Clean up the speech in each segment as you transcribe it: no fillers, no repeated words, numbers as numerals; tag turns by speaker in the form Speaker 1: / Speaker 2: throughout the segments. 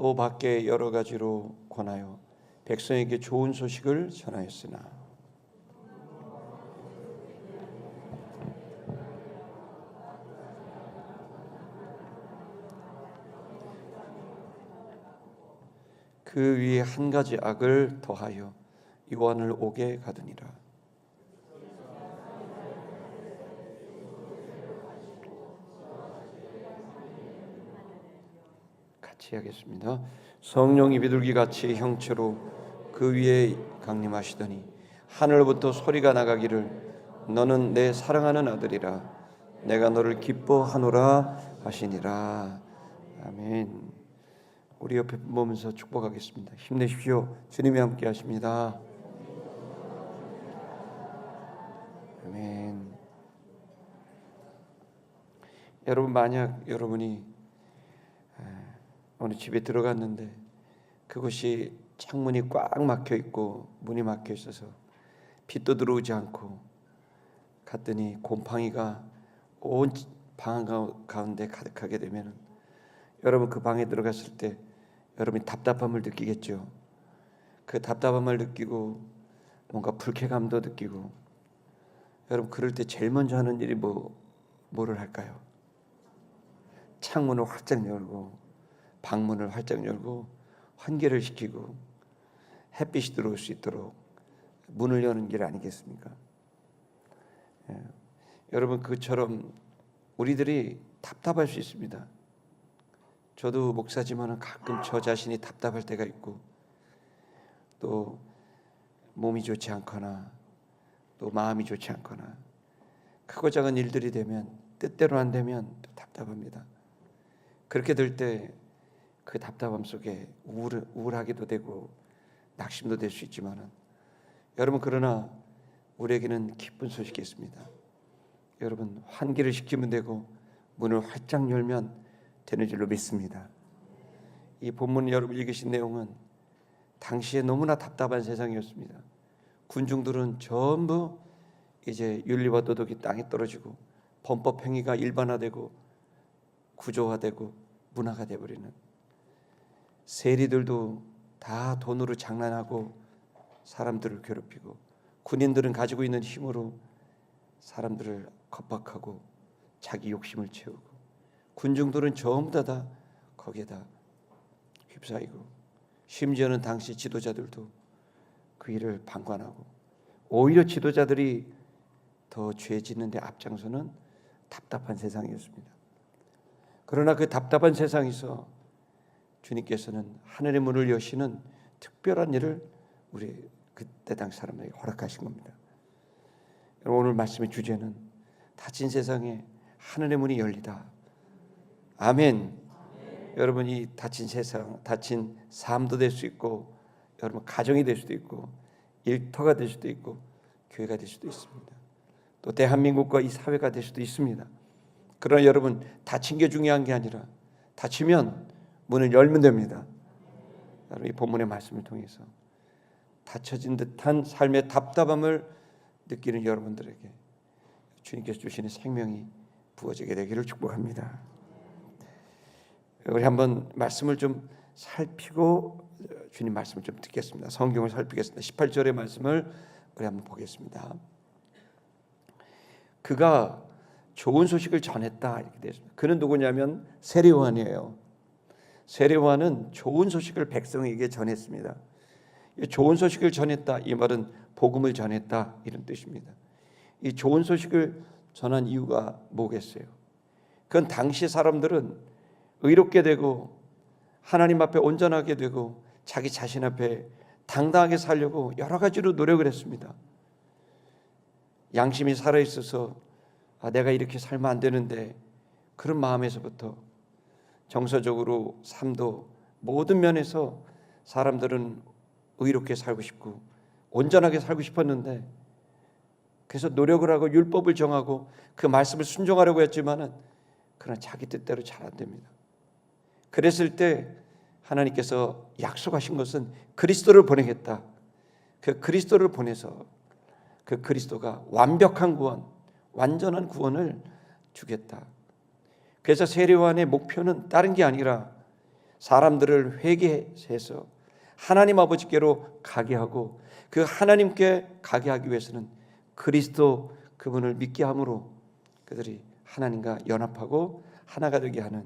Speaker 1: 또 밖에 여러 가지로 권하여 백성에게 좋은 소식을 전하였으나 그 위에 한 가지 악을 더하여 요한을 옥에 가두니라. 같이 하겠습니다. 성령이 비둘기같이 형체로 그 위에 강림하시더니 하늘부터 소리가 나가기를 너는 내 사랑하는 아들이라 내가 너를 기뻐하노라 하시니라. 아멘. 우리 옆에 보면서 축복하겠습니다. 힘내십시오. 주님이 함께 하십니다. 아멘. 여러분, 만약 여러분이 어느 집에 들어갔는데 그곳이 창문이 꽉 막혀 있고 문이 막혀 있어서 빛도 들어오지 않고 갔더니 곰팡이가 온 방 가운데 가득하게 되면 여러분 그 방에 들어갔을 때 여러분이 답답함을 느끼겠죠. 그 답답함을 느끼고 뭔가 불쾌감도 느끼고 여러분 그럴 때 제일 먼저 하는 일이 뭐를 할까요? 창문을 활짝 열고 방문을 활짝 열고 환기를 시키고 햇빛이 들어올 수 있도록 문을 여는 길 아니겠습니까? 여러분 그처럼 우리들이 답답할 수 있습니다. 저도 목사지만 가끔 저 자신이 답답할 때가 있고 또 몸이 좋지 않거나 또 마음이 좋지 않거나 크고 작은 일들이 되면 뜻대로 안 되면 또 답답합니다. 그렇게 될 때 그 답답함 속에 우울하기도 되고 낙심도 될 수 있지만은 여러분 그러나 우리에게는 기쁜 소식이 있습니다. 여러분 환기를 시키면 되고 문을 활짝 열면 되는 줄로 믿습니다. 이 본문 여러분 읽으신 내용은 당시에 너무나 답답한 세상이었습니다. 군중들은 전부 이제 윤리와 도덕이 땅에 떨어지고 범법 행위가 일반화되고 구조화되고 문화가 되어버리는, 세리들도 다 돈으로 장난하고 사람들을 괴롭히고 군인들은 가지고 있는 힘으로 사람들을 겁박하고 자기 욕심을 채우고 군중들은 전부 다 거기에다 휩싸이고 심지어는 당시 지도자들도 그 일을 방관하고 오히려 지도자들이 더 죄 짓는 데 앞장서는 답답한 세상이었습니다. 그러나 그 답답한 세상에서 주님께서는 하늘의 문을 여시는 특별한 일을 우리 그때 당시 사람에게 허락하신 겁니다. 오늘 말씀의 주제는 닫힌 세상에 하늘의 문이 열리다. 아멘. 여러분 이 닫힌 세상, 닫힌 삶도 될 수 있고 여러분 가정이 될 수도 있고 일터가 될 수도 있고 교회가 될 수도 있습니다. 또 대한민국과 이 사회가 될 수도 있습니다. 그러나 여러분 닫힌 게 중요한 게 아니라 닫히면 문을 열면 됩니다. 여러분 이 본문의 말씀을 통해서 닫혀진 듯한 삶의 답답함을 느끼는 여러분들에게 주님께서 주시는 생명이 부어지게 되기를 축복합니다. 우리 한번 말씀을 좀 살피고 주님 말씀을 좀 듣겠습니다. 성경을 살피겠습니다. 18절의 말씀을 우리 한번 보겠습니다. 그가 좋은 소식을 전했다 이렇게 되어 있습니다. 그는 누구냐면 세례 요한이에요. 세례 요한은 좋은 소식을 백성에게 전했습니다. 좋은 소식을 전했다 이 말은 복음을 전했다 이런 뜻입니다. 이 좋은 소식을 전한 이유가 뭐겠어요? 그건 당시 사람들은 의롭게 되고 하나님 앞에 온전하게 되고 자기 자신 앞에 당당하게 살려고 여러 가지로 노력을 했습니다. 양심이 살아있어서 내가 이렇게 살면 안 되는데 그런 마음에서부터 정서적으로 삶도 모든 면에서 사람들은 의롭게 살고 싶고 온전하게 살고 싶었는데 그래서 노력을 하고 율법을 정하고 그 말씀을 순종하려고 했지만은 그러나 자기 뜻대로 잘 안 됩니다. 그랬을 때 하나님께서 약속하신 것은 그리스도를 보내겠다. 그 그리스도를 보내서 그 그리스도가 완벽한 구원, 완전한 구원을 주겠다. 그래서 세례 요한의 목표는 다른 게 아니라 사람들을 회개해서 하나님 아버지께로 가게 하고, 그 하나님께 가게 하기 위해서는 그리스도 그분을 믿게 함으로 그들이 하나님과 연합하고 하나가 되게 하는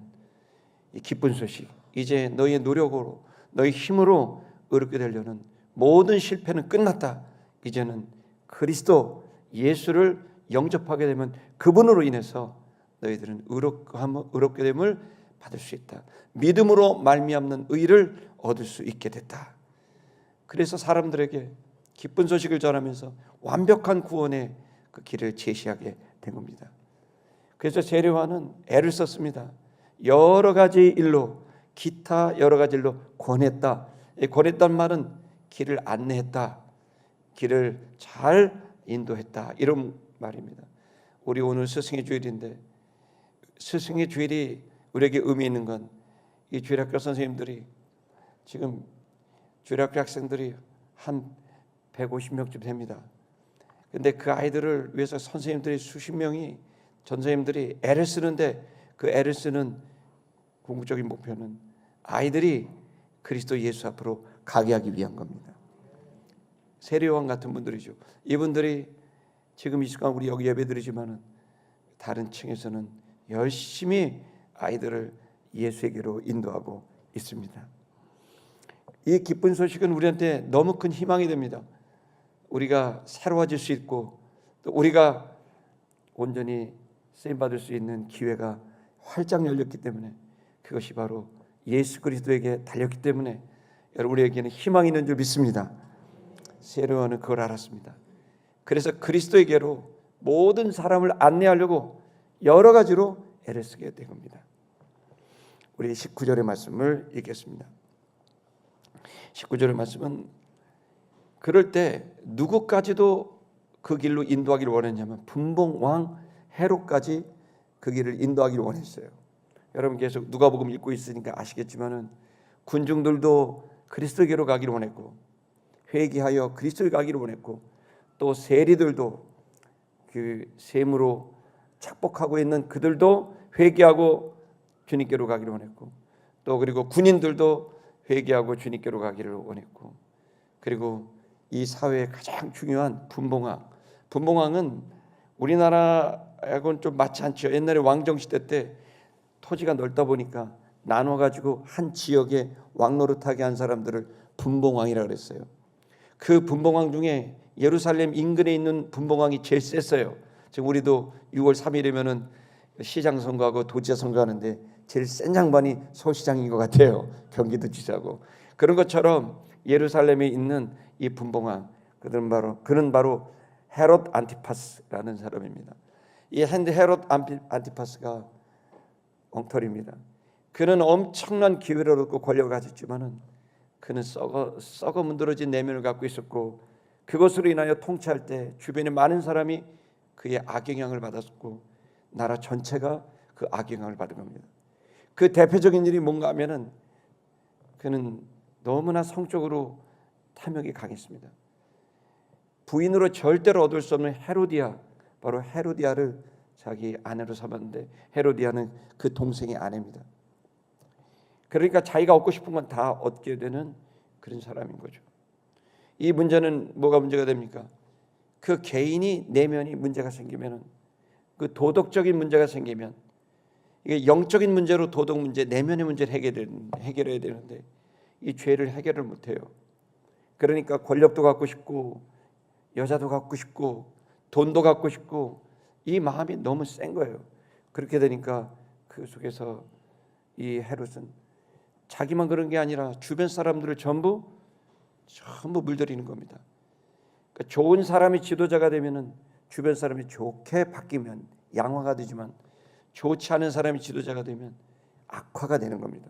Speaker 1: 이 기쁜 소식, 이제 너희의 노력으로 너희 힘으로 의롭게 되려는 모든 실패는 끝났다. 이제는 그리스도 예수를 영접하게 되면 그분으로 인해서 너희들은 의롭게 됨을 받을 수 있다. 믿음으로 말미암는 의를 얻을 수 있게 됐다. 그래서 사람들에게 기쁜 소식을 전하면서 완벽한 구원의 그 길을 제시하게 된 겁니다. 그래서 세례요한은 애를 썼습니다. 여러 가지 일로, 기타 여러 가지 일로 권했다. 권했단 말은 길을 안내했다, 길을 잘 인도했다, 이런 말입니다. 우리 오늘 스승의 주일인데, 스승의 주일이 우리에게 의미 있는 건, 이 주일학교 선생님들이 지금 주일학교 학생들이 한 150명쯤 됩니다. 근데 그 아이들을 위해서 선생님들이 수십 명이, 전선생님들이 애를 쓰는데, 그 애를 쓰는 궁극적인 목표는 아이들이 그리스도 예수 앞으로 가게 하기 위한 겁니다. 세례요한 같은 분들이죠. 이분들이 지금 이 시간 우리 여기 예배드리지만은 다른 층에서는 열심히 아이들을 예수에게로 인도하고 있습니다. 이 기쁜 소식은 우리한테 너무 큰 희망이 됩니다. 우리가 새로워질 수 있고, 또 우리가 온전히 쓰임받을 수 있는 기회가 활짝 열렸기 때문에, 그것이 바로 예수 그리스도에게 달렸기 때문에 여러분, 우리에게는 희망이 있는 줄 믿습니다. 세례요한은 그걸 알았습니다. 그래서 그리스도에게로 모든 사람을 안내하려고 여러 가지로 애를 쓰게 된 겁니다. 우리 19절의 말씀을 읽겠습니다. 19절의 말씀은, 그럴 때 누구까지도 그 길로 인도하기를 원했냐면 분봉왕 헤롯까지 그 길을 인도하기를 원했어요. 여러분 계속 누가복음 읽고 있으니까 아시겠지만은 군중들도 그리스도에게로 가기를 원했고, 회개하여 그리스도에 가기를 원했고, 또 세리들도 그 셈으로 착복하고 있는 그들도 회개하고 주님께로 가기를 원했고, 또 그리고 군인들도 회개하고 주님께로 가기를 원했고, 그리고 이 사회의 가장 중요한 분봉왕은 우리나라하고는 좀 맞지 않죠. 옛날에 왕정시대 때 토지가 넓다 보니까 나눠가지고 한 지역에 왕노릇하게 한 사람들을 분봉왕이라고 그랬어요. 그 분봉왕 중에 예루살렘 인근에 있는 분봉왕이 제일 셌어요. 지금 우리도 6월 3일이면은 시장 선거하고 도지사 선거하는데 제일 센 장관이 서울시장인 것 같아요. 경기도지사고. 그런 것처럼 예루살렘에 있는 이 분봉왕, 그는 바로 헤롯 안티파스라는 사람입니다. 이 헤롯 안티파스가 엉터리입니다. 그는 엄청난 기회를 얻고 권력을 가졌지만은 그는 썩어 문드러진 내면을 갖고 있었고, 그것으로 인하여 통치할 때 주변에 많은 사람이 그의 악영향을 받았고, 나라 전체가 그 악영향을 받은 겁니다. 그 대표적인 일이 뭔가 하면은, 그는 너무나 성적으로 탐욕이 강했습니다. 부인으로 절대로 얻을 수 없는 헤로디아, 바로 헤로디아를 자기 아내로 삼았는데, 헤로디아는 그 동생의 아내입니다. 그러니까 자기가 얻고 싶은 건 다 얻게 되는 그런 사람인 거죠. 이 문제는 뭐가 문제가 됩니까? 그 개인이 내면이 문제가 생기면은, 그 도덕적인 문제가 생기면, 이게 영적인 문제로 도덕 문제, 내면의 문제를 해결해야 되는데 이 죄를 해결을 못해요. 그러니까 권력도 갖고 싶고, 여자도 갖고 싶고, 돈도 갖고 싶고, 이 마음이 너무 센 거예요. 그렇게 되니까 그 속에서 이 헤롯은 자기만 그런 게 아니라 주변 사람들을 전부 물들이는 겁니다. 그러니까 좋은 사람이 지도자가 되면은 주변 사람이 좋게 바뀌면 양화가 되지만, 좋지 않은 사람이 지도자가 되면 악화가 되는 겁니다.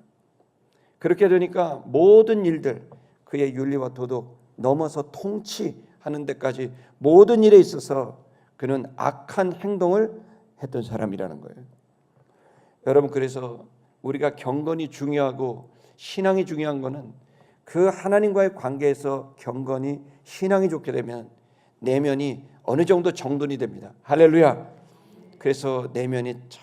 Speaker 1: 그렇게 되니까 모든 일들, 그의 윤리와 도덕 넘어서 통치하는 데까지 모든 일에 있어서 그는 악한 행동을 했던 사람이라는 거예요. 여러분, 그래서 우리가 경건이 중요하고 신앙이 중요한 거는, 그 하나님과의 관계에서 경건이, 신앙이 좋게 되면 내면이 어느 정도 정돈이 됩니다. 할렐루야. 그래서 내면이 착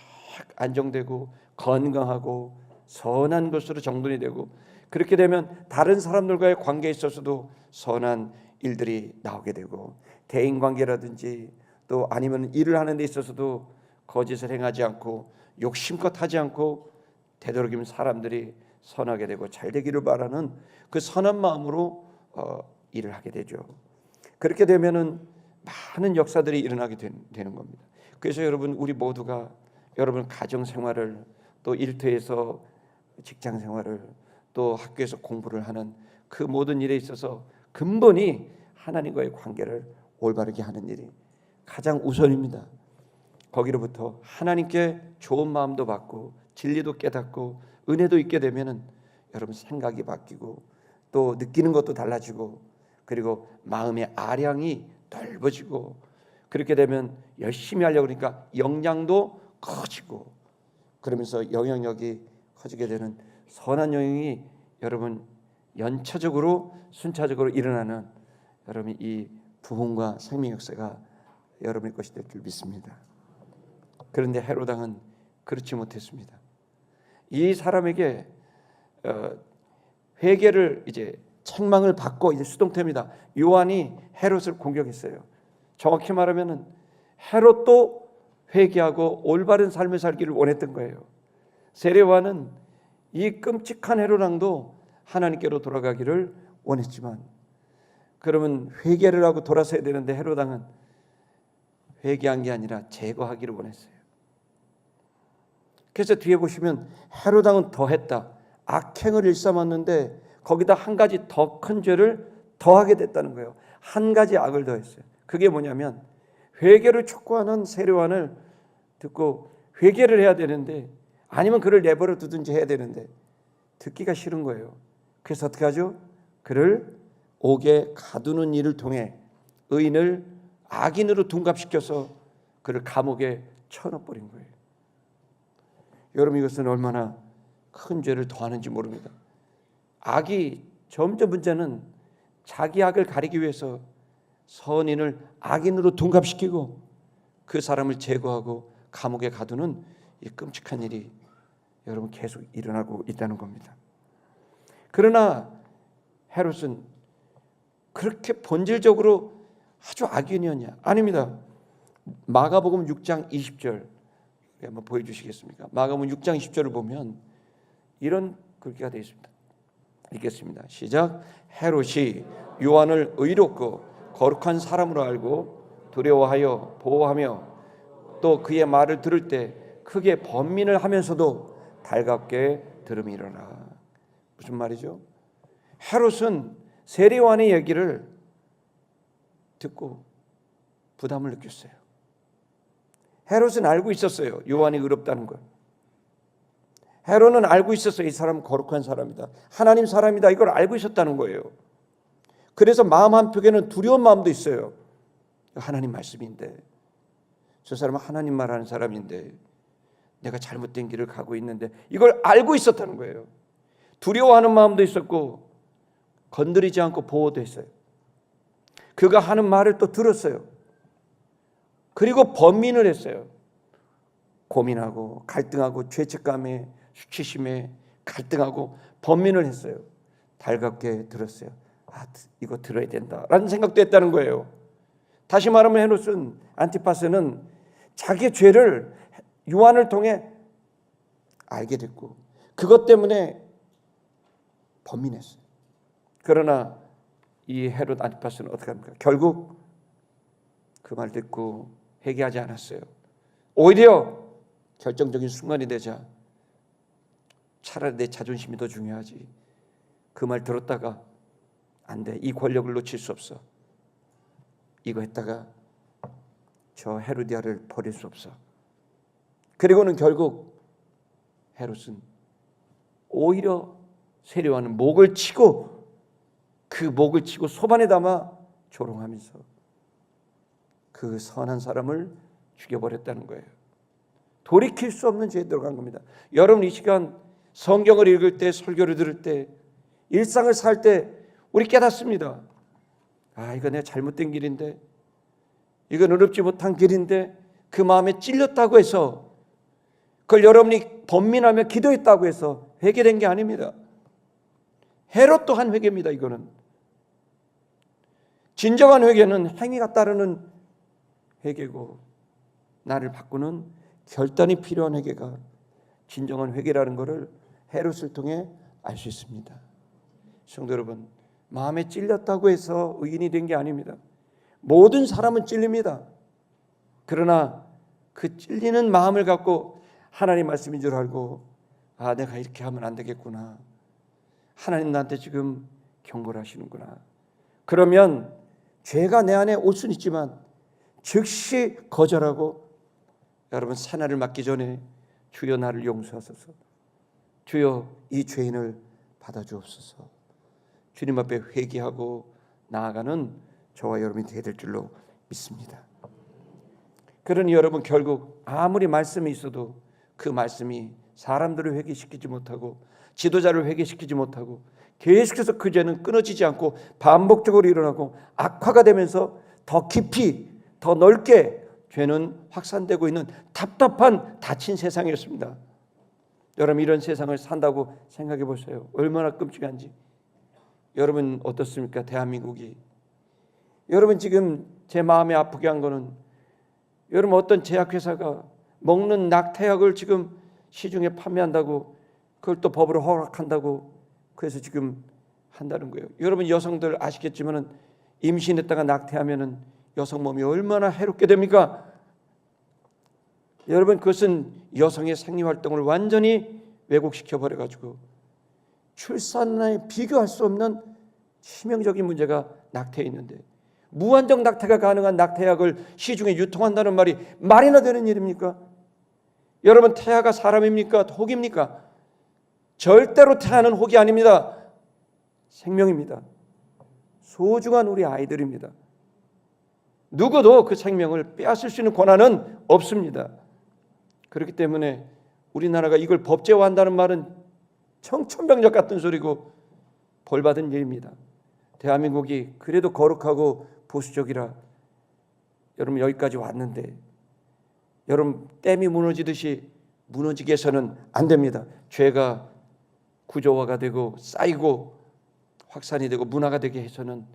Speaker 1: 안정되고 건강하고 선한 것으로 정돈이 되고, 그렇게 되면 다른 사람들과의 관계에 있어서도 선한 일들이 나오게 되고, 대인관계라든지 또 아니면 일을 하는 데 있어서도 거짓을 행하지 않고 욕심껏 하지 않고 되도록이면 사람들이 선하게 되고 잘 되기를 바라는 그 선한 마음으로 일을 하게 되죠. 그렇게 되면은 많은 역사들이 일어나게 되는 겁니다. 그래서 여러분, 우리 모두가 여러분 가정 생활을, 또 일터에서 직장 생활을, 또 학교에서 공부를 하는 그 모든 일에 있어서 근본이 하나님과의 관계를 올바르게 하는 일이 가장 우선입니다. 거기로부터 하나님께 좋은 마음도 받고 진리도 깨닫고 은혜도 있게 되면은 여러분 생각이 바뀌고 또 느끼는 것도 달라지고, 그리고 마음의 아량이 넓어지고, 그렇게 되면 열심히 하려고 그러니까 역량도 커지고, 그러면서 영향력이 커지게 되는 선한 영향이 여러분 연차적으로 순차적으로 일어나는 여러분 이 부흥과 생명 역사가 여러분의 것이 될 줄 믿습니다. 그런데 헤롯 왕은 그렇지 못했습니다. 이 사람에게 회개를 이제 책망을 받고 이제 수동태입니다. 요한이 헤롯을 공격했어요. 정확히 말하면은 헤롯도 회개하고 올바른 삶을 살기를 원했던 거예요. 세례요한은 이 끔찍한 헤롯 왕도 하나님께로 돌아가기를 원했지만, 그러면 회개를 하고 돌아서야 되는데 헤롯 왕은 회개한 게 아니라 제거하기를 원했어요. 그래서 뒤에 보시면 헤롯 왕은 더했다. 악행을 일삼았는데 거기다 한 가지 더 큰 죄를 더하게 됐다는 거예요. 한 가지 악을 더했어요. 그게 뭐냐면 회개를 촉구하는 세례요한을 듣고 회개를 해야 되는데, 아니면 그를 내버려 두든지 해야 되는데 듣기가 싫은 거예요. 그래서 어떻게 하죠? 그를 옥에 가두는 일을 통해 의인을 악인으로 둔갑시켜서 그를 감옥에 쳐넣어버린 거예요. 여러분, 이것은 얼마나 큰 죄를 더하는지 모릅니다. 악이 점점 문제는 자기 악을 가리기 위해서 선인을 악인으로 둔갑시키고 그 사람을 제거하고 감옥에 가두는 이 끔찍한 일이 여러분 계속 일어나고 있다는 겁니다. 그러나 헤롯은 그렇게 본질적으로 아주 악인이었냐? 아닙니다. 마가복음 6장 20절 한번 보여주시겠습니까? 마가복음 6장 20절을 보면 이런 글귀가 되어 있습니다. 읽겠습니다. 시작. 헤롯이 요한을 의롭고 거룩한 사람으로 알고 두려워하여 보호하며 또 그의 말을 들을 때 크게 번민을 하면서도 달갑게 들음이로라. 무슨 말이죠? 헤롯은 세례 요한의 얘기를 듣고 부담을 느꼈어요. 헤롯은 알고 있었어요. 요한이 의롭다는 걸. 헤롯은 알고 있었어요. 이 사람은 거룩한 사람이다. 하나님 사람이다. 이걸 알고 있었다는 거예요. 그래서 마음 한쪽에는 두려운 마음도 있어요. 하나님 말씀인데, 저 사람은 하나님 말하는 사람인데 내가 잘못된 길을 가고 있는데, 이걸 알고 있었다는 거예요. 두려워하는 마음도 있었고 건드리지 않고 보호도 했어요. 그가 하는 말을 또 들었어요. 그리고 번민을 했어요. 고민하고 갈등하고 죄책감에 수치심에 갈등하고 번민을 했어요. 달갑게 들었어요. 이거 들어야 된다라는 생각도 했다는 거예요. 다시 말하면 헤롯은, 안티파스는 자기의 죄를 요한을 통해 알게 됐고 그것 때문에 번민했어요. 그러나 이 헤롯 안티파스는 어떻게 합니까? 결국 그 말 듣고 회개하지 않았어요. 오히려 결정적인 순간이 되자 차라리 내 자존심이 더 중요하지, 그 말 들었다가 안 돼, 이 권력을 놓칠 수 없어, 이거 했다가 저 헤로디아를 버릴 수 없어. 그리고는 결국 헤롯은 오히려 세례요한은 목을 치고, 그 목을 치고 소반에 담아 조롱하면서 그 선한 사람을 죽여버렸다는 거예요. 돌이킬 수 없는 죄에 들어간 겁니다. 여러분, 이 시간 성경을 읽을 때, 설교를 들을 때, 일상을 살 때 우리 깨닫습니다. 이거 내가 잘못된 길인데, 이건 의롭지 못한 길인데, 그 마음에 찔렸다고 해서, 그걸 여러분이 번민하며 기도했다고 해서 회개된 게 아닙니다. 헤롯 또한 회개입니다. 이거는 진정한 회개는 행위가 따르는 회개고, 나를 바꾸는 결단이 필요한 회개가 진정한 회개라는 것을 헤롯을 통해 알 수 있습니다. 성도 여러분, 마음에 찔렸다고 해서 의인이 된 게 아닙니다. 모든 사람은 찔립니다. 그러나 그 찔리는 마음을 갖고 하나님 말씀인 줄 알고, 아, 내가 이렇게 하면 안 되겠구나, 하나님 나한테 지금 경고를 하시는구나, 그러면 죄가 내 안에 올 수는 있지만 즉시 거절하고, 여러분, 사나를 맞기 전에 주여 나를 용서하소서, 주여 이 죄인을 받아주옵소서, 주님 앞에 회개하고 나아가는 저와 여러분이 되어야 될 줄로 믿습니다. 그러니 여러분, 결국 아무리 말씀이 있어도 그 말씀이 사람들을 회개시키지 못하고 지도자를 회개시키지 못하고 계속해서 그 죄는 끊어지지 않고 반복적으로 일어나고 악화가 되면서 더 깊이 더 넓게 죄는 확산되고 있는 답답한 닫힌 세상이었습니다. 여러분, 이런 세상을 산다고 생각해 보세요. 얼마나 끔찍한지. 여러분 어떻습니까? 대한민국이. 여러분, 지금 제 마음에 아프게 한 거는, 여러분, 어떤 제약회사가 먹는 낙태약을 지금 시중에 판매한다고, 그걸 또 법으로 허락한다고, 그래서 지금 한다는 거예요. 여러분, 여성들 아시겠지만은 임신했다가 낙태하면은 여성 몸이 얼마나 해롭게 됩니까? 여러분, 그것은 여성의 생리활동을 완전히 왜곡시켜 버려가지고 출산에 비교할 수 없는 치명적인 문제가 낙태에 있는데, 무한정 낙태가 가능한 낙태약을 시중에 유통한다는 말이 말이나 되는 일입니까? 여러분, 태아가 사람입니까? 혹입니까? 절대로 태아는 혹이 아닙니다. 생명입니다. 소중한 우리 아이들입니다. 누구도 그 생명을 빼앗을 수 있는 권한은 없습니다. 그렇기 때문에 우리나라가 이걸 법제화한다는 말은 청천벽력 같은 소리고 벌받은 일입니다. 대한민국이 그래도 거룩하고 보수적이라 여러분 여기까지 왔는데, 여러분 댐이 무너지듯이 무너지게 해서는 안 됩니다. 죄가 구조화가 되고 쌓이고 확산이 되고 문화가 되게 해서는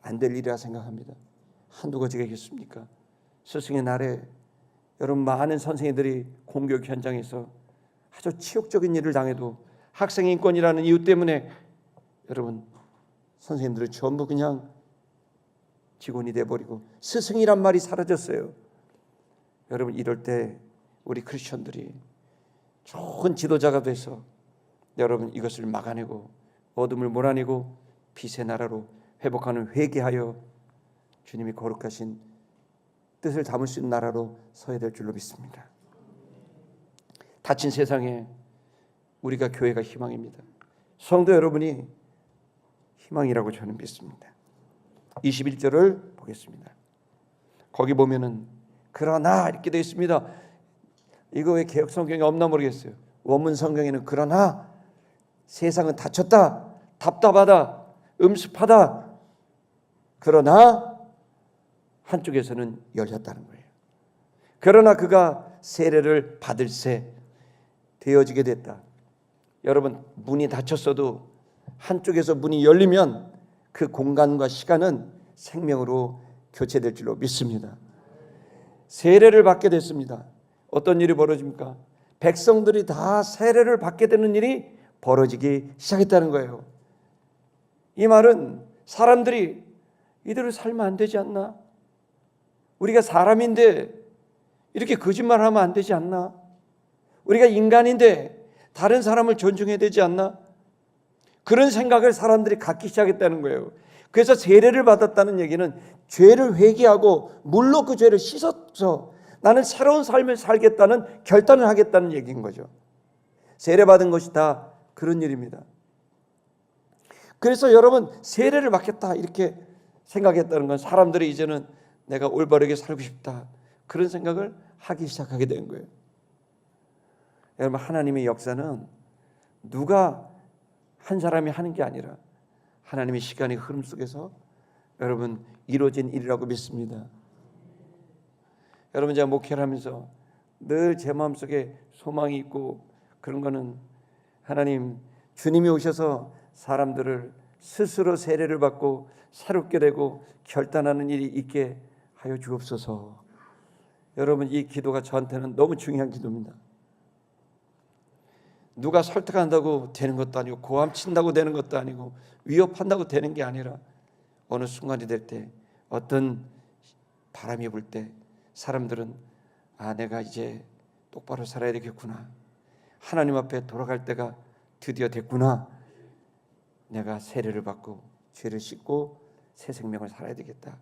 Speaker 1: 안 될 일이라 생각합니다. 한두 가지겠습니까? 스승의 날에 여러분 많은 선생님들이 공교육 현장에서 아주 치욕적인 일을 당해도 학생 인권이라는 이유 때문에 여러분 선생님들을 전부 그냥 직원이 돼버리고 스승이란 말이 사라졌어요. 여러분, 이럴 때 우리 크리스천들이 좋은 지도자가 돼서 여러분 이것을 막아내고 어둠을 몰아내고 빛의 나라로 회복하는, 회개하여 주님이 거룩하신 뜻을 담을 수 있는 나라로 서야 될 줄로 믿습니다. 닫힌 세상에 우리가 교회가 희망입니다. 성도 여러분이 희망이라고 저는 믿습니다. 21절을 보겠습니다. 거기 보면은 그러나 이렇게 되어 있습니다. 이거 왜 개역 성경에 없나 모르겠어요. 원문 성경에는 그러나 세상은 닫혔다, 답답하다, 음습하다, 그러나 한쪽에서는 열렸다는 거예요. 그러나 그가 세례를 받을 새 되어지게 됐다. 여러분, 문이 닫혔어도 한쪽에서 문이 열리면 그 공간과 시간은 생명으로 교체될 줄로 믿습니다. 세례를 받게 됐습니다. 어떤 일이 벌어집니까? 백성들이 다 세례를 받게 되는 일이 벌어지기 시작했다는 거예요. 이 말은 사람들이 이대로 살면 안 되지 않나? 우리가 사람인데 이렇게 거짓말하면 안 되지 않나? 우리가 인간인데 다른 사람을 존중해야 되지 않나? 그런 생각을 사람들이 갖기 시작했다는 거예요. 그래서 세례를 받았다는 얘기는 죄를 회개하고 물로 그 죄를 씻어서 나는 새로운 삶을 살겠다는 결단을 하겠다는 얘기인 거죠. 세례받은 것이 다 그런 일입니다. 그래서 여러분, 세례를 받겠다 이렇게 생각했다는 건 사람들이 이제는 내가 올바르게 살고 싶다, 그런 생각을 하기 시작하게 된 거예요. 여러분, 하나님의 역사는 누가 한 사람이 하는 게 아니라 하나님의 시간의 흐름 속에서 여러분 이루어진 일이라고 믿습니다. 여러분, 제가 목회를 하면서 늘 제 마음속에 소망이 있고 그런 거는 하나님, 주님이 오셔서 사람들을 스스로 세례를 받고 새롭게 되고 결단하는 일이 있게 하여 주옵소서. 여러분, 이 기도가 저한테는 너무 중요한 기도입니다. 누가 설득한다고 되는 것도 아니고 고함친다고 되는 것도 아니고 위협한다고 되는 게 아니라 어느 순간이 될 때, 어떤 바람이 불 때 사람들은 내가 이제 똑바로 살아야 되겠구나, 하나님 앞에 돌아갈 때가 드디어 됐구나, 내가 세례를 받고 죄를 씻고 새 생명을 살아야 되겠다,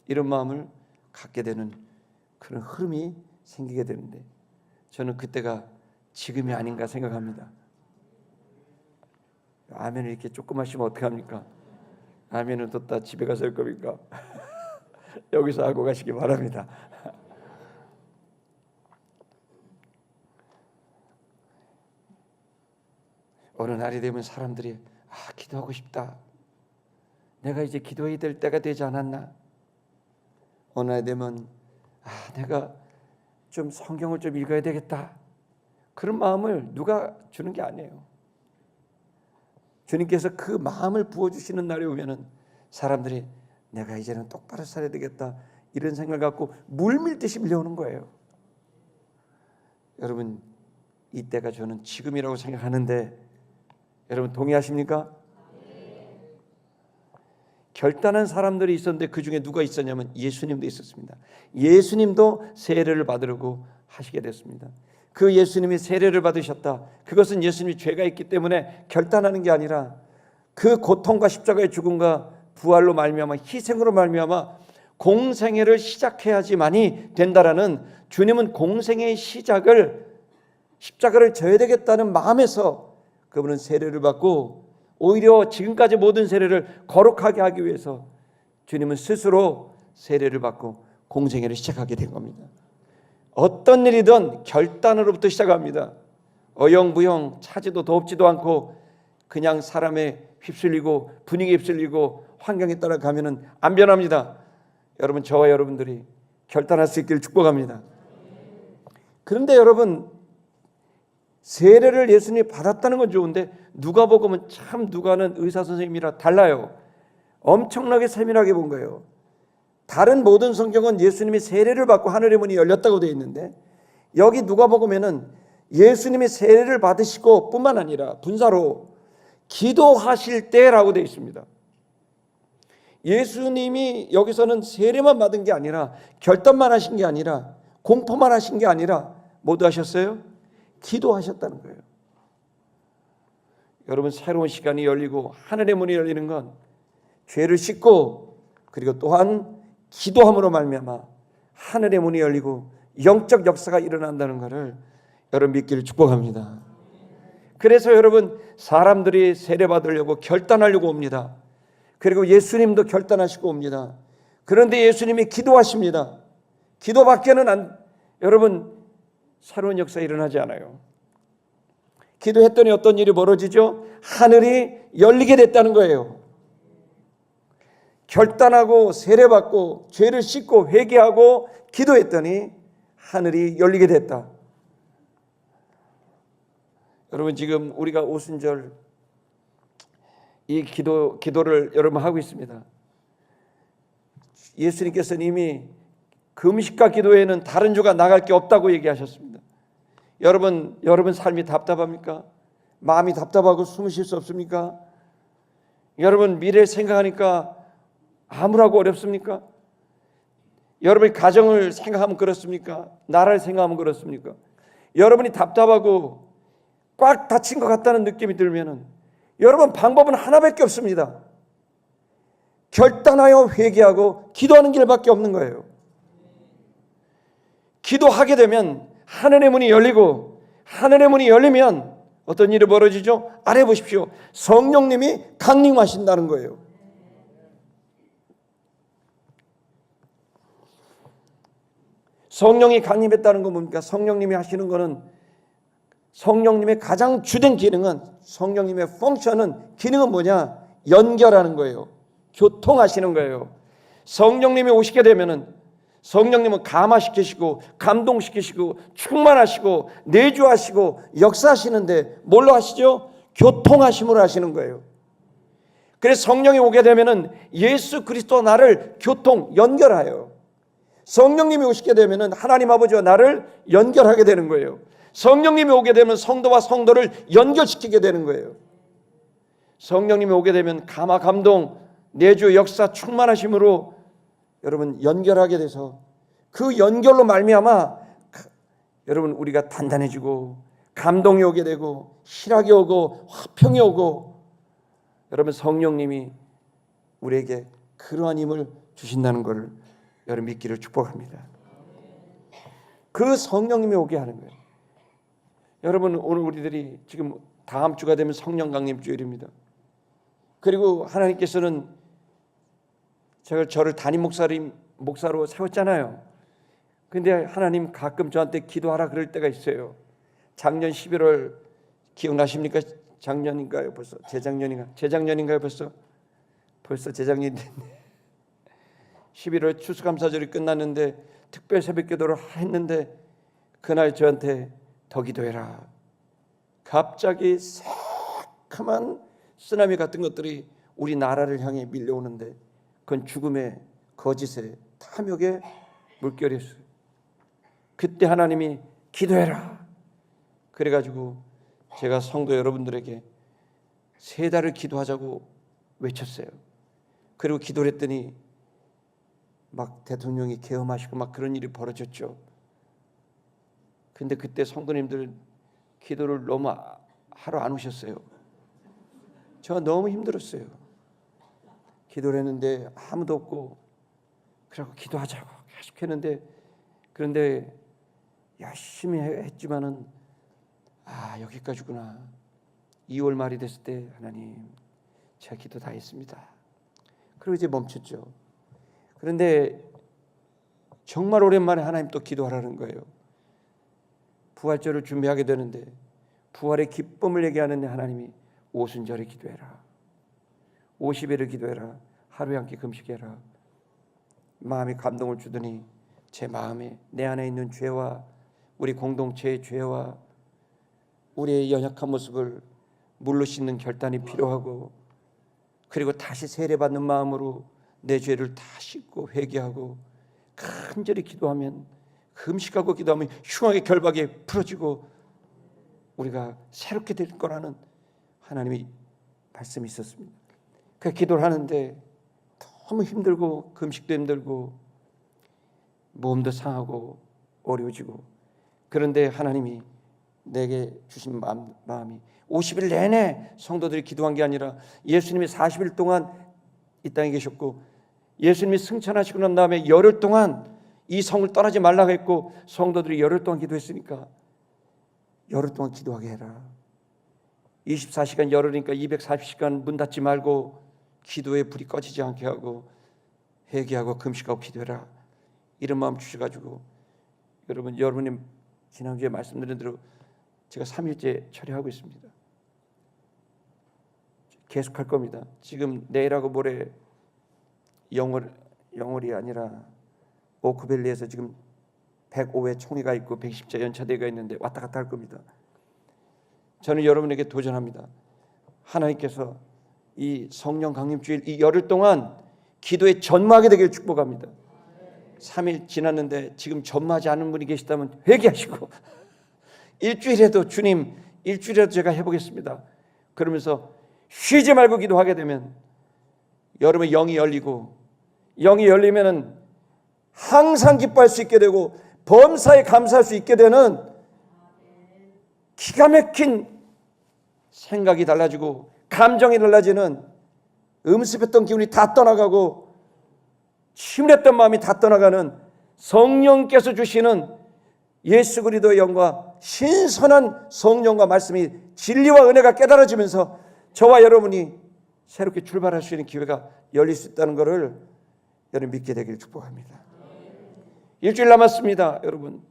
Speaker 1: 이런 마음을 갖게 되는 그런 흐름이 생기게 되는데, 저는 그때가 지금이 아닌가 생각합니다. 아멘을 이렇게 조금 하시면 어떡합니까? 아멘은 또 다 집에 가서 할 겁니까? 여기서 하고 가시기 바랍니다. 어느 날이 되면 사람들이 기도하고 싶다, 내가 이제 기도해야 될 때가 되지 않았나, 어느 날 되면 내가 좀 성경을 좀 읽어야 되겠다, 그런 마음을 누가 주는 게 아니에요. 주님께서 그 마음을 부어주시는 날이 오면은 사람들이 내가 이제는 똑바로 살아야 되겠다, 이런 생각을 갖고 물밀듯이 밀려오는 거예요. 여러분, 이때가 저는 지금이라고 생각하는데, 여러분 동의하십니까? 결단한 사람들이 있었는데 그 중에 누가 있었냐면 예수님도 있었습니다. 예수님도 세례를 받으려고 하시게 됐습니다. 그 예수님이 세례를 받으셨다, 그것은 예수님이 죄가 있기 때문에 결단하는 게 아니라 그 고통과 십자가의 죽음과 부활로 말미암아, 희생으로 말미암아 공생애를 시작해야지만이 된다라는, 주님은 공생애의 시작을 십자가를 져야 되겠다는 마음에서 그분은 세례를 받고, 오히려 지금까지 모든 세례를 거룩하게 하기 위해서 주님은 스스로 세례를 받고 공생애를 시작하게 된 겁니다. 어떤 일이든 결단으로부터 시작합니다. 어영부영 차지도 덥지도 않고 그냥 사람에 휩쓸리고 분위기에 휩쓸리고 환경에 따라 가면은 안 변합니다. 여러분, 저와 여러분들이 결단할 수 있기를 축복합니다. 그런데 여러분, 세례를 예수님이 받았다는 건 좋은데 누가복음은 참, 누가는 의사 선생님이라 달라요. 엄청나게 세밀하게 본 거예요. 다른 모든 성경은 예수님이 세례를 받고 하늘의 문이 열렸다고 되어 있는데, 여기 누가복음에는 예수님이 세례를 받으시고 뿐만 아니라 분사로 기도하실 때라고 되어 있습니다. 예수님이 여기서는 세례만 받은 게 아니라, 결단만 하신 게 아니라, 공포만 하신 게 아니라 뭐도 하셨어요? 기도하셨다는 거예요. 여러분, 새로운 시간이 열리고 하늘의 문이 열리는 건 죄를 씻고, 그리고 또한 기도함으로 말미암아 하늘의 문이 열리고 영적 역사가 일어난다는 것을 여러분 믿기를 축복합니다. 그래서 여러분, 사람들이 세례 받으려고 결단하려고 옵니다. 그리고 예수님도 결단하시고 옵니다. 그런데 예수님이 기도하십니다. 기도밖에는 여러분, 새로운 역사 일어나지 않아요. 기도했더니 어떤 일이 벌어지죠? 하늘이 열리게 됐다는 거예요. 결단하고 세례받고 죄를 씻고 회개하고 기도했더니 하늘이 열리게 됐다. 여러분, 지금 우리가 오순절 이 기도를 여러분 하고 있습니다. 예수님께서는 이미 금식과 기도에는 다른 주가 나갈 게 없다고 얘기하셨습니다. 여러분 삶이 답답합니까? 마음이 답답하고 숨을 쉴 수 없습니까? 여러분, 미래를 생각하니까 암울하고 어렵습니까? 여러분의 가정을 생각하면 그렇습니까? 나라를 생각하면 그렇습니까? 여러분이 답답하고 꽉 닫힌 것 같다는 느낌이 들면은 여러분, 방법은 하나밖에 없습니다. 결단하여 회개하고 기도하는 길밖에 없는 거예요. 기도하게 되면 하늘의 문이 열리고, 하늘의 문이 열리면 어떤 일이 벌어지죠? 아래 보십시오. 성령님이 강림하신다는 거예요. 성령이 강림했다는 건 뭡니까? 성령님이 하시는 거는, 성령님의 가장 주된 기능은, 성령님의 펑션은, 기능은 뭐냐? 연결하는 거예요. 교통하시는 거예요. 성령님이 오시게 되면은 성령님은 감화시키시고 감동시키시고 충만하시고 내주하시고 역사하시는데 뭘로 하시죠? 교통하심으로 하시는 거예요. 그래서 성령이 오게 되면은 예수 그리스도 나를 연결하여. 성령님이 오시게 되면은 하나님 아버지와 나를 연결하게 되는 거예요. 성령님이 오게 되면 성도와 성도를 연결시키게 되는 거예요. 성령님이 오게 되면 감화 감동 내주 역사 충만하심으로 여러분 연결하게 돼서 그 연결로 말미암아 여러분 우리가 단단해지고 감동이 오게 되고 희락이 오고 화평이 오고 여러분 성령님이 우리에게 그러한 힘을 주신다는 것을 여러분 믿기를 축복합니다. 그 성령님이 오게 하는 거예요. 여러분 오늘 우리들이 지금 다음 주가 되면 성령 강림 주일입니다. 그리고 하나님께서는 저를 담임 목사로 세웠잖아요. 근데 하나님 가끔 저한테 기도하라 그럴 때가 있어요. 작년 11월 기억나십니까? 작년인가요? 벌써 재작년인가요? 벌써 재작년이 됐네. 11월 추수감사절이 끝났는데 특별 새벽기도를 했는데 그날 저한테 더 기도해라. 갑자기 새카만 쓰나미 같은 것들이 우리 나라를 향해 밀려오는데 그건 죽음의 거짓의 탐욕의 물결이었어요. 그때 하나님이 기도해라. 그래가지고 제가 성도 여러분들에게 3달을 기도하자고 외쳤어요. 그리고 기도를 했더니 막 대통령이 계엄하시고 막 그런 일이 벌어졌죠. 근데 그때 성도님들 기도를 너무 하러 안 오셨어요. 제가 너무 힘들었어요. 기도를 했는데 아무도 없고 그래서 기도하자고 계속 했는데 그런데 열심히 했지만은 여기까지구나. 2월 말이 됐을 때 하나님 제가 기도 다 했습니다. 그리고 이제 멈췄죠. 그런데 정말 오랜만에 하나님 또 기도하라는 거예요. 부활절을 준비하게 되는데 부활의 기쁨을 얘기하는데 하나님이 오순절에 기도해라. 50일을 기도해라. 하루에 한 끼 금식해라. 마음에 감동을 주더니 제 마음에 내 안에 있는 죄와 우리 공동체의 죄와 우리의 연약한 모습을 물로 씻는 결단이 필요하고 그리고 다시 세례받는 마음으로 내 죄를 다 씻고 회개하고 간절히 기도하면 금식하고 기도하면 흉하게 결박이 풀어지고 우리가 새롭게 될 거라는 하나님의 말씀이 있었습니다. 그 기도를 하는데 너무 힘들고 금식도 힘들고 몸도 상하고 어려워지고 그런데 하나님이 내게 주신 마음이 50일 내내 성도들이 기도한 게 아니라 예수님이 40일 동안 이 땅에 계셨고 예수님이 승천하시고 난 다음에 열흘 동안 이 성을 떠나지 말라고 했고 성도들이 열흘 동안 기도했으니까 열흘 동안 기도하게 해라. 24시간 열흘이니까 240시간 문 닫지 말고 기도의 불이 꺼지지 않게 하고 회개하고 금식하고 기도해라. 이런 마음 주셔가지고 여러분이 지난주에 말씀드린 대로 제가 3일째 철회하고 있습니다. 계속할 겁니다. 지금 내일하고 모레 영월이 아니라 오크밸리에서 지금 105회 총회가 있고 110차 연차대회가 있는데 왔다 갔다 할 겁니다. 저는 여러분에게 도전합니다. 하나님께서 이 성령 강림주일 이 열흘 동안 기도에 전무하게 되길 축복합니다. 3일 지났는데 지금 전무하지 않은 분이 계시다면 회개하시고 일주일에도 주님 일주일에도 제가 해보겠습니다. 그러면서 쉬지 말고 기도하게 되면 여러분의 영이 열리면은 항상 기뻐할 수 있게 되고 범사에 감사할 수 있게 되는 기가 막힌 생각이 달라지고 감정이 달라지는 음습했던 기운이 다 떠나가고 침울했던 마음이 다 떠나가는 성령께서 주시는 예수 그리스도의 영과 신선한 성령과 말씀이 진리와 은혜가 깨달아지면서 저와 여러분이 새롭게 출발할 수 있는 기회가 열릴 수 있다는 것을 여러분 믿게 되기를 축복합니다. 일주일 남았습니다. 여러분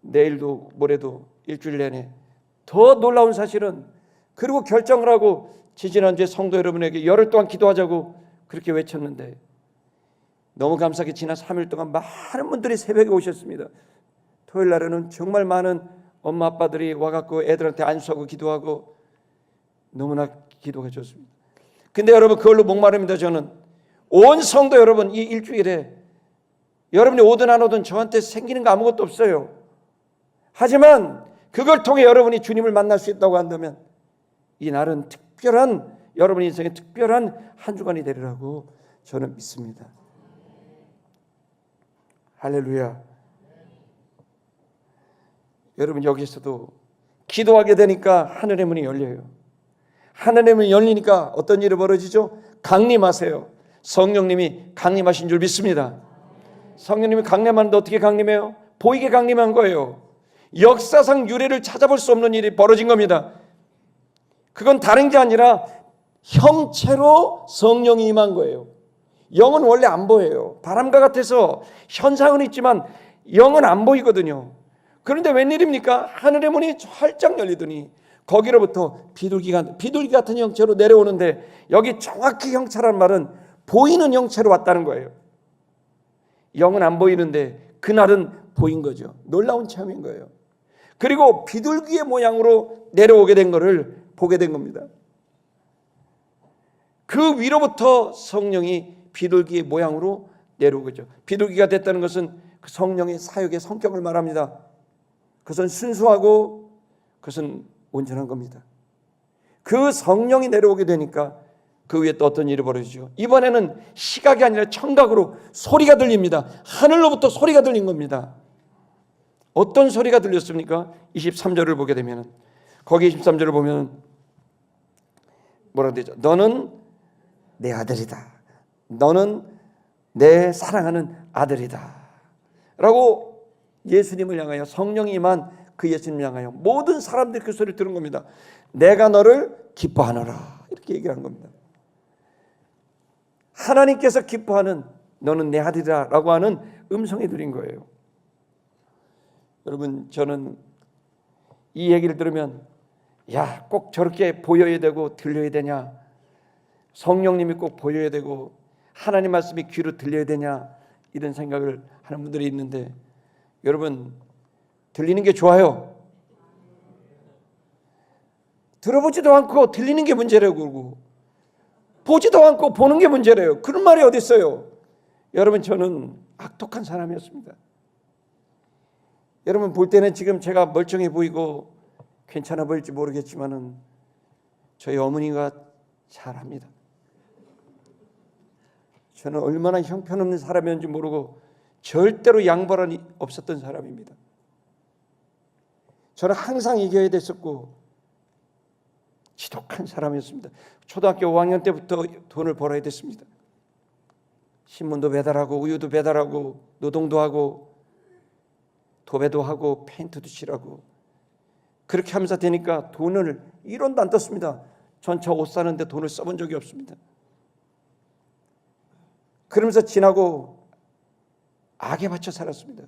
Speaker 1: 내일도 모레도 일주일 내내 더 놀라운 사실은 그리고 결정을 하고 지지난주에 성도 여러분에게 열흘 동안 기도하자고 그렇게 외쳤는데 너무 감사하게 지난 3일 동안 많은 분들이 새벽에 오셨습니다. 토요일 날에는 정말 많은 엄마 아빠들이 와갖고 애들한테 안수하고 기도하고 너무나 기도가 좋습니다. 근데 여러분 그걸로 목마릅니다. 저는 온 성도 여러분 이 일주일에 여러분이 오든 안 오든 저한테 생기는 거 아무것도 없어요. 하지만 그걸 통해 여러분이 주님을 만날 수 있다고 한다면 이 날은 특별한 여러분 인생의 특별한 한 주간이 되리라고 저는 믿습니다. 할렐루야. 여러분 여기서도 기도하게 되니까 하늘의 문이 열려요. 하늘의 문이 열리니까 어떤 일이 벌어지죠? 강림하세요. 성령님이 강림하신 줄 믿습니다. 성령님이 강림하는데 어떻게 강림해요? 보이게 강림한 거예요. 역사상 유례를 찾아볼 수 없는 일이 벌어진 겁니다. 그건 다른 게 아니라 형체로 성령이 임한 거예요. 영은 원래 안 보여요. 바람과 같아서 현상은 있지만 영은 안 보이거든요. 그런데 웬일입니까? 하늘의 문이 활짝 열리더니 거기로부터 비둘기 같은 형체로 내려오는데, 여기 정확히 형체란 말은 보이는 형체로 왔다는 거예요. 영은 안 보이는데 그날은 보인 거죠. 놀라운 체험인 거예요. 그리고 비둘기의 모양으로 내려오게 된 것을 보게 된 겁니다. 그 위로부터 성령이 비둘기의 모양으로 내려오죠. 비둘기가 됐다는 것은 그 성령의 사역의 성격을 말합니다. 그것은 순수하고 그것은 온전한 겁니다. 그 성령이 내려오게 되니까 그 위에 또 어떤 일이 벌어지죠. 이번에는 시각이 아니라 청각으로 소리가 들립니다. 하늘로부터 소리가 들린 겁니다. 어떤 소리가 들렸습니까? 23절을 보게 되면, 거기 23절을 보면 뭐라고 되죠? 너는 내 아들이다. 너는 내 사랑하는 아들이다. 라고 예수님을 향하여, 성령이 임한 그 예수님을 향하여 모든 사람들이 그 소리를 들은 겁니다. 내가 너를 기뻐하노라. 이렇게 얘기한 겁니다. 하나님께서 기뻐하는, 너는 내 아들이다 라고 하는 음성이 들린 거예요. 여러분, 저는 이 얘기를 들으면, 야, 꼭 저렇게 보여야 되고 들려야 되냐, 성령님이 꼭 보여야 되고 하나님 말씀이 귀로 들려야 되냐, 이런 생각을 하는 분들이 있는데, 여러분, 들리는 게 좋아요. 들어보지도 않고 들리는 게 문제라고 그러고, 보지도 않고 보는 게 문제래요. 그런 말이 어디 있어요? 여러분, 저는 악독한 사람이었습니다. 여러분 볼 때는 지금 제가 멀쩡해 보이고 괜찮아 보일지 모르겠지만은 저희 어머니가 잘합니다. 저는 얼마나 형편없는 사람이었는지 모르고 절대로 양보란이 없었던 사람입니다. 저는 항상 이겨야 됐었고 지독한 사람이었습니다. 초등학교 5학년 때부터 돈을 벌어야 됐습니다. 신문도 배달하고 우유도 배달하고 노동도 하고 도배도 하고 페인트도 칠하고, 그렇게 하면서 되니까 돈을 1원도 안 떴습니다. 전차 옷 사는데 돈을 써본 적이 없습니다. 그러면서 지나고 악에 받쳐 살았습니다.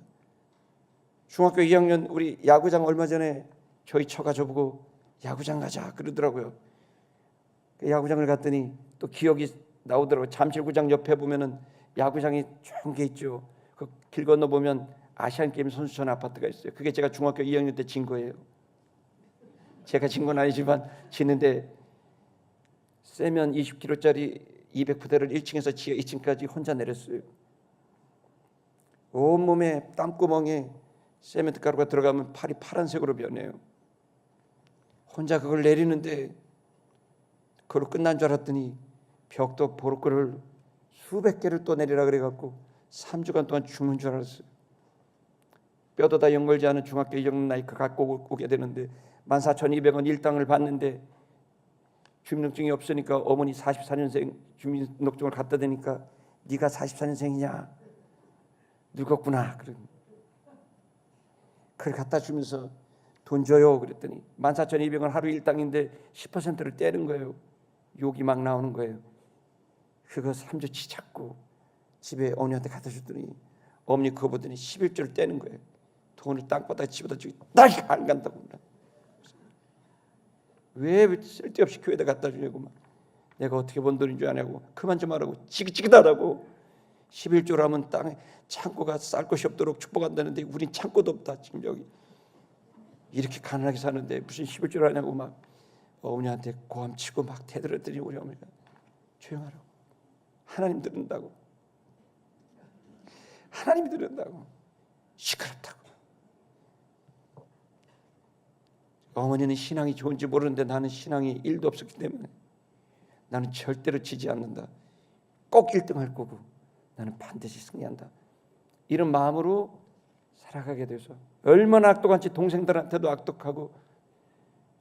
Speaker 1: 중학교 2학년 우리 야구장 얼마 전에 저희 처가 저보고 야구장 가자 그러더라고요. 야구장을 갔더니 또 기억이 나오더라고요. 잠실구장 옆에 보면은 야구장이 좋은 게 있죠. 그 길 건너 보면 아시안게임 선수촌 아파트가 있어요. 그게 제가 중학교 2학년 때 진 거예요. 제가 진 건 아니지만 지는데 세면 20kg짜리 200부대를 1층에서 지하 2층까지 혼자 내렸어요. 온몸에 땀구멍에 세멘트 가루가 들어가면 팔이 파란색으로 변해요. 혼자 그걸 내리는데 그걸로 끝난 줄 알았더니 벽도 보르크를 수백 개를 또 내리라 그래갖고 3주간 동안 죽는 줄 알았어요. 뼈도 다 연결지 않은 중학교 2학년 나이 갖고 오게 되는데 14,200원 일당을 받는데 주민등록증이 없으니까 어머니 44년생 주민등록증을 갖다 대니까 네가 44년생이냐? 늙었구나. 그걸 갖다 주면서 돈 줘요 그랬더니 14,200원 하루 일당인데 10%를 떼는 거예요. 욕이 막 나오는 거예요. 그거 3주치 잡고 집에 어머니한테 갖다 줬더니 어머니 그거 보더니 11조를 떼는 거예요. 돈을 땅바닥에 집어다 주고 나 안 간다고. 왜 쓸데없이 교회에다 갖다 주냐고 막. 내가 어떻게 번 돈인 줄 아냐고. 그만 좀 하라고. 지긋지긋하다고. 11조라면 땅에 창고가 쌀 것이 없도록 축복한다는데 우린 창고도 없다. 지금 여기 이렇게 가난하게 사는데 무슨 11조를 하냐고 막 어머니한테 고함치고 막 대들었더니 우리 어머니가 조용하라고. 하나님 들은다고. 하나님이 들은다고. 시끄럽다고. 어머니는 신앙이 좋은지 모르는데 나는 신앙이 1도 없었기 때문에 나는 절대로 지지 않는다. 꼭 1등할 거고 나는 반드시 승리한다. 이런 마음으로 살아가게 돼서 얼마나 악독한지 동생들한테도 악독하고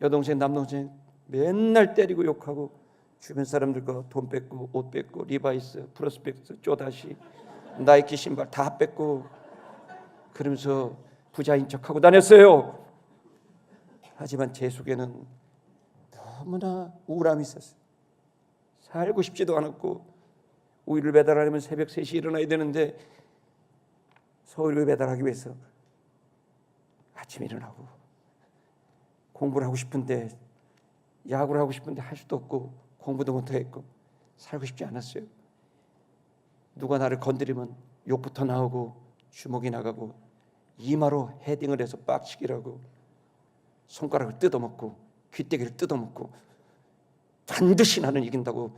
Speaker 1: 여동생 남동생 맨날 때리고 욕하고 주변 사람들 거 돈 뺏고 옷 뺏고 리바이스 프로스펙스 쪼다시 나이키 신발 다 뺏고 그러면서 부자인 척하고 다녔어요. 하지만 제 속에는 너무나 우울함이 있었어요. 살고 싶지도 않았고 우유를 배달하려면 새벽 3시 일어나야 되는데 서울을 배달하기 위해서 아침에 일어나고 공부를 하고 싶은데 야구를 하고 싶은데 할 수도 없고 공부도 못하겠고 살고 싶지 않았어요. 누가 나를 건드리면 욕부터 나오고 주먹이 나가고 이마로 헤딩을 해서 빡치기를 하고 손가락을 뜯어먹고 귀때기를 뜯어먹고 반드시 나는 이긴다고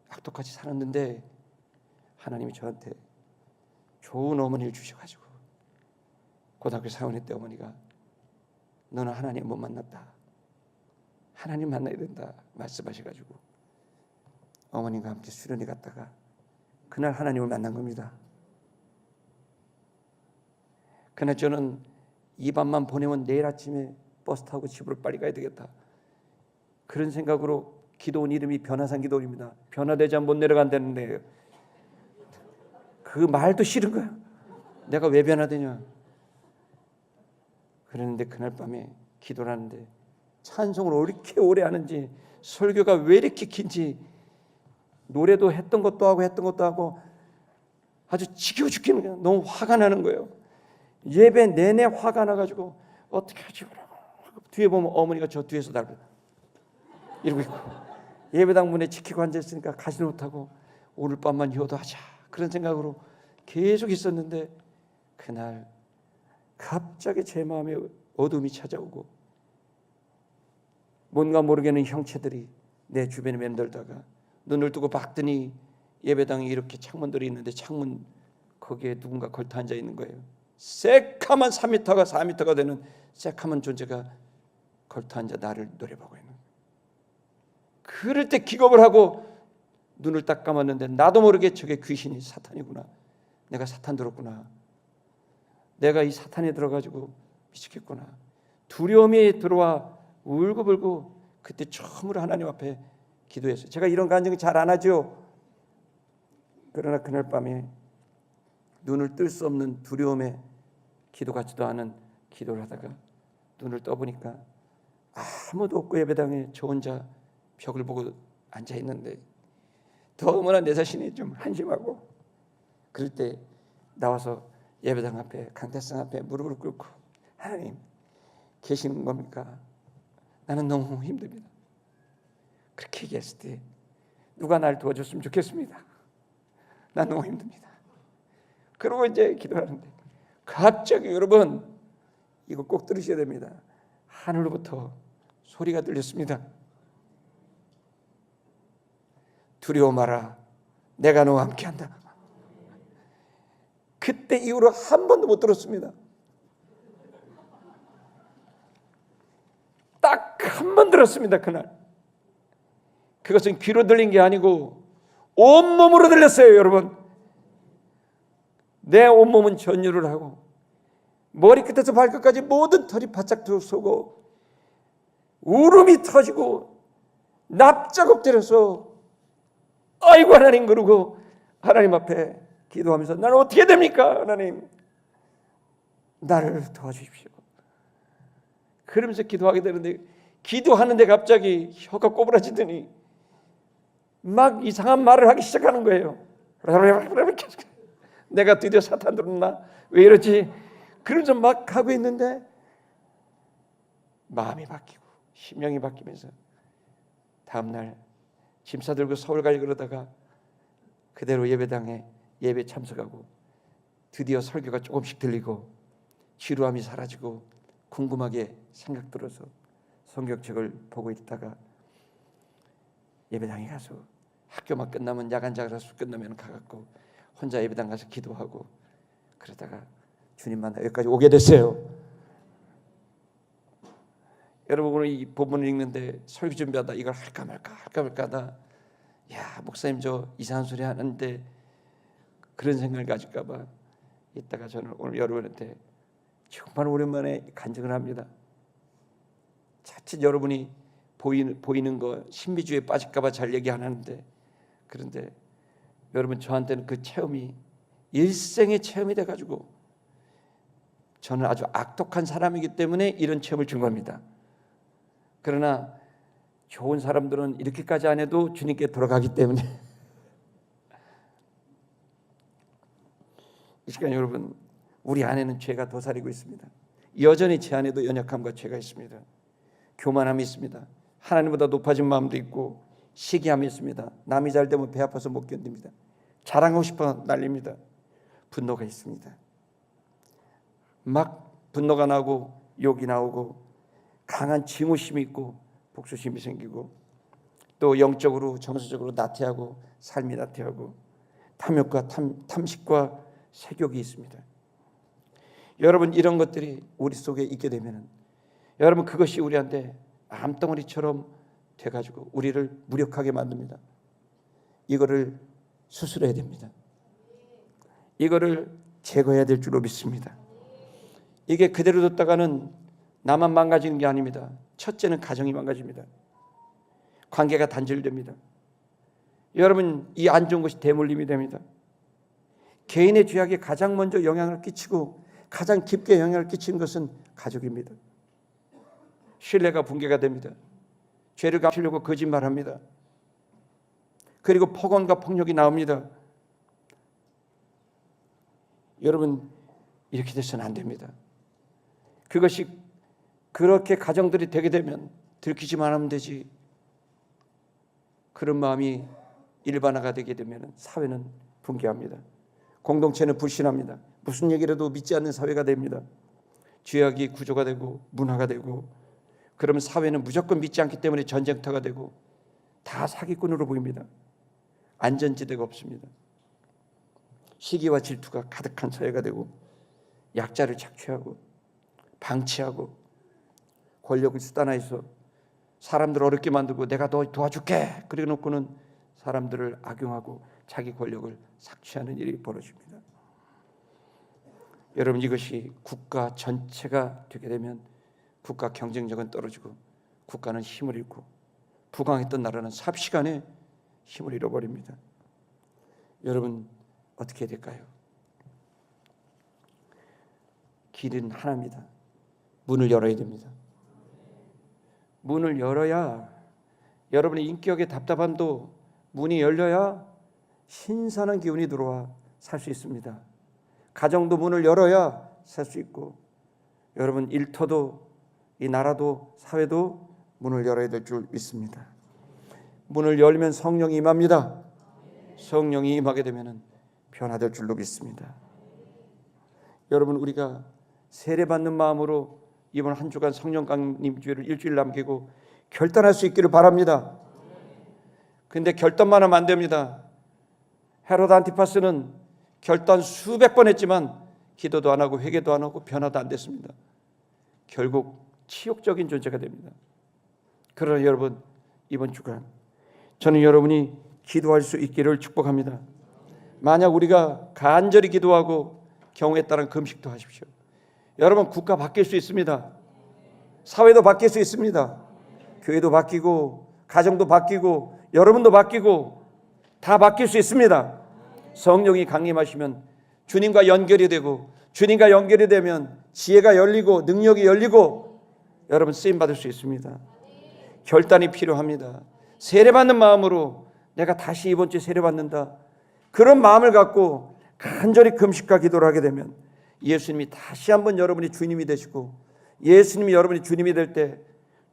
Speaker 1: 악독같이 살았는데 하나님이 저한테 좋은 어머니를 주셔가지고 고등학교 4학년 때 어머니가 너는 하나님 못 만났다. 하나님 만나야 된다 말씀하셔가지고 어머님과 함께 수련회 갔다가 그날 하나님을 만난 겁니다. 그날 저는 이 밤만 보내면 내일 아침에 버스 타고 집으로 빨리 가야 되겠다. 그런 생각으로 기도원 이름이 변화산 기도원입니다. 변화되지 않으면 못 내려간다는데 그 말도 싫은 거야. 내가 왜 변화되냐. 그랬는데 그날 밤에 기도를 하는데 찬송을 왜 이렇게 오래 하는지 설교가 왜 이렇게 긴지 노래도 했던 것도 하고 아주 지겨워 죽겠는 거야. 너무 화가 나는 거예요. 예배 내내 화가 나가지고 어떻게 하지? 뒤에 보면 어머니가 저 뒤에서 나를 이러고 있고 예배당 문에 지키고 앉아있으니까 가지 못하고 오늘 밤만 효도하자 그런 생각으로 계속 있었는데 그날 갑자기 제 마음에 어둠이 찾아오고 뭔가 모르게는 형체들이 내 주변에 맴돌다가 눈을 뜨고 봤더니 예배당에 이렇게 창문들이 있는데 창문 거기에 누군가 걸터 앉아 있는 거예요. 새카만 3m가 4m가 되는 새카만 존재가 걸터 앉아 나를 노려보고 있는 거예요. 그럴 때 기겁을 하고 눈을 딱 감았는데 나도 모르게 저게 귀신이 사탄이구나. 내가 사탄 들었구나. 내가 이 사탄에 들어가지고 미치겠구나. 두려움이 들어와 울고불고 그때 처음으로 하나님 앞에 기도했어요. 제가 이런 간증을 잘 안 하죠. 그러나 그날 밤에 눈을 뜰 수 없는 두려움에 기도 같지도 않은 기도를 하다가 눈을 떠보니까 아무도 없고 예배당에 저 혼자 벽을 보고 앉아 있는데 너무나 내 자신이 좀 한심하고 그럴 때 나와서 예배당 앞에 강대상 앞에 무릎을 꿇고 하나님 계시는 겁니까? 나는 너무 힘듭니다. 그렇게 얘기했을 때 누가 날 도와줬으면 좋겠습니다. 난 너무 힘듭니다. 그러고 이제 기도하는데 갑자기 여러분 이거 꼭 들으셔야 됩니다. 하늘로부터 소리가 들렸습니다. 두려워 마라. 내가 너와 함께한다. 그때 이후로 한 번도 못 들었습니다. 딱 한 번 들었습니다. 그날. 그것은 귀로 들린 게 아니고 온몸으로 들렸어요. 여러분. 내 온몸은 전율을 하고 머리끝에서 발끝까지 모든 털이 바짝 솟고 울음이 터지고 납작 엎드려서 아이고 하나님 그러고 하나님 앞에 기도하면서 나는 어떻게 됩니까? 하나님 나를 도와주십시오. 그러면서 기도하게 되는데 기도하는데 갑자기 혀가 꼬부라지더니 막 이상한 말을 하기 시작하는 거예요. 내가 드디어 사탄 들었나? 왜 이러지? 그러면서 막 하고 있는데 마음이 바뀌고 심령이 바뀌면서 다음날 짐 싸들고 서울 가려고 그러다가 그대로 예배당에 예배 참석하고 드디어 설교가 조금씩 들리고 지루함이 사라지고 궁금하게 생각 들어서 성경책을 보고 있다가 예배당에 가서 학교만 끝나면 야간 자율학습 끝나면 가갖고 혼자 예배당 가서 기도하고 그러다가 주님 만나 여기까지 오게 됐어요. 여러분 오늘 이 본문을 읽는데 설교 준비하다 이걸 할까 말까 하다 야 목사님 저 이상한 소리 하는데 그런 생각을 가질까 봐 이따가 저는 오늘 여러분한테 정말 오랜만에 간증을 합니다. 자칫 여러분이 보이는 거 신비주의에 빠질까 봐 잘 얘기 안 하는데 그런데 여러분 저한테는 그 체험이 일생의 체험이 돼가지고 저는 아주 악독한 사람이기 때문에 이런 체험을 준 겁니다. 그러나 좋은 사람들은 이렇게까지 안 해도 주님께 돌아가기 때문에 이 시간 여러분 우리 안에는 죄가 도사리고 있습니다. 여전히 제 안에도 연약함과 죄가 있습니다. 교만함이 있습니다. 하나님보다 높아진 마음도 있고 시기함이 있습니다. 남이 잘 되면 배 아파서 못 견딥니다. 자랑하고 싶어 날립니다. 분노가 있습니다. 막 분노가 나고 욕이 나오고 강한 증오심이 있고 복수심이 생기고 또 영적으로 정서적으로 나태하고 삶이 나태하고 탐욕과 탐식과 색욕이 있습니다. 여러분 이런 것들이 우리 속에 있게 되면 여러분 그것이 우리한테 암덩어리처럼 돼가지고 우리를 무력하게 만듭니다. 이거를 수술해야 됩니다. 이거를 제거해야 될 줄로 믿습니다. 이게 그대로 뒀다가는 나만 망가지는 게 아닙니다. 첫째는 가정이 망가집니다. 관계가 단절됩니다. 여러분 이 안 좋은 것이 대물림이 됩니다. 개인의 죄악에 가장 먼저 영향을 끼치고 가장 깊게 영향을 끼치는 것은 가족입니다. 신뢰가 붕괴가 됩니다. 죄를 감추려고 거짓말합니다. 그리고 폭언과 폭력이 나옵니다. 여러분 이렇게 돼서는 안 됩니다. 그것이 그렇게 가정들이 되게 되면 들키지만 하면 되지 그런 마음이 일반화가 되게 되면 사회는 붕괴합니다. 공동체는 불신합니다. 무슨 얘기라도 믿지 않는 사회가 됩니다. 죄악이 구조가 되고 문화가 되고 그러면 사회는 무조건 믿지 않기 때문에 전쟁터가 되고 다 사기꾼으로 보입니다. 안전지대가 없습니다. 시기와 질투가 가득한 사회가 되고 약자를 착취하고 방치하고 권력을 수단화해서 사람들을 어렵게 만들고 내가 너 도와줄게 그래 놓고는 사람들을 악용하고 자기 권력을 삭취하는 일이 벌어집니다. 여러분 이것이 국가 전체가 되게 되면 국가 경쟁력은 떨어지고 국가는 힘을 잃고 부강했던 나라는 삽시간에 힘을 잃어버립니다. 여러분 어떻게 해야 될까요? 길은 하나입니다. 문을 열어야 됩니다. 문을 열어야 여러분의 인격의 답답함도 문이 열려야 신선한 기운이 들어와 살 수 있습니다. 가정도 문을 열어야 살 수 있고 여러분 일터도 이 나라도 사회도 문을 열어야 될 줄 믿습니다. 문을 열면 성령이 임합니다. 성령이 임하게 되면 변화될 줄로 믿습니다. 여러분 우리가 세례받는 마음으로 이번 한 주간 성령 강림 주일을 일주일 남기고 결단할 수 있기를 바랍니다. 근데 결단만 하면 안 됩니다. 헤로드 안티파스는 결단 수백 번 했지만 기도도 안 하고 회개도 안 하고 변화도 안 됐습니다. 결국 치욕적인 존재가 됩니다. 그러나 여러분 이번 주간 저는 여러분이 기도할 수 있기를 축복합니다. 만약 우리가 간절히 기도하고 경우에 따른 금식도 하십시오. 여러분 국가 바뀔 수 있습니다. 사회도 바뀔 수 있습니다. 교회도 바뀌고 가정도 바뀌고 여러분도 바뀌고 다 바뀔 수 있습니다. 성령이 강림하시면 주님과 연결이 되고 주님과 연결이 되면 지혜가 열리고 능력이 열리고 여러분 쓰임받을 수 있습니다. 결단이 필요합니다. 세례받는 마음으로 내가 다시 이번 주에 세례받는다 그런 마음을 갖고 간절히 금식과 기도를 하게 되면 예수님이 다시 한번 여러분이 주님이 되시고 예수님이 여러분이 주님이 될 때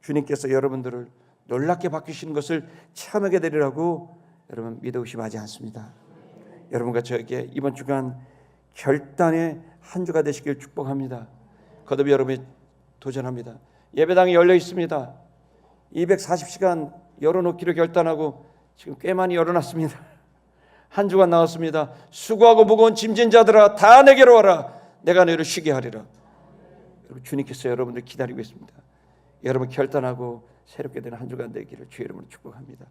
Speaker 1: 주님께서 여러분들을 놀랍게 바뀌시는 것을 체험하게 되리라고 여러분 믿어 의심하지 않습니다. 여러분과 저에게 이번 주간 결단의 한 주가 되시길 축복합니다. 거듭 여러분이 도전합니다. 예배당이 열려 있습니다. 240시간 열어놓기로 결단하고 지금 꽤 많이 열어놨습니다. 한 주간 나왔습니다. 수고하고 무거운 짐진 자들아 다 내게로 와라. 내가 너희를 쉬게 하리라. 여러분, 주님께서 여러분들 기다리고 있습니다. 여러분 결단하고 새롭게 되는 한 주간 되기를 주의 이름으로 축복합니다.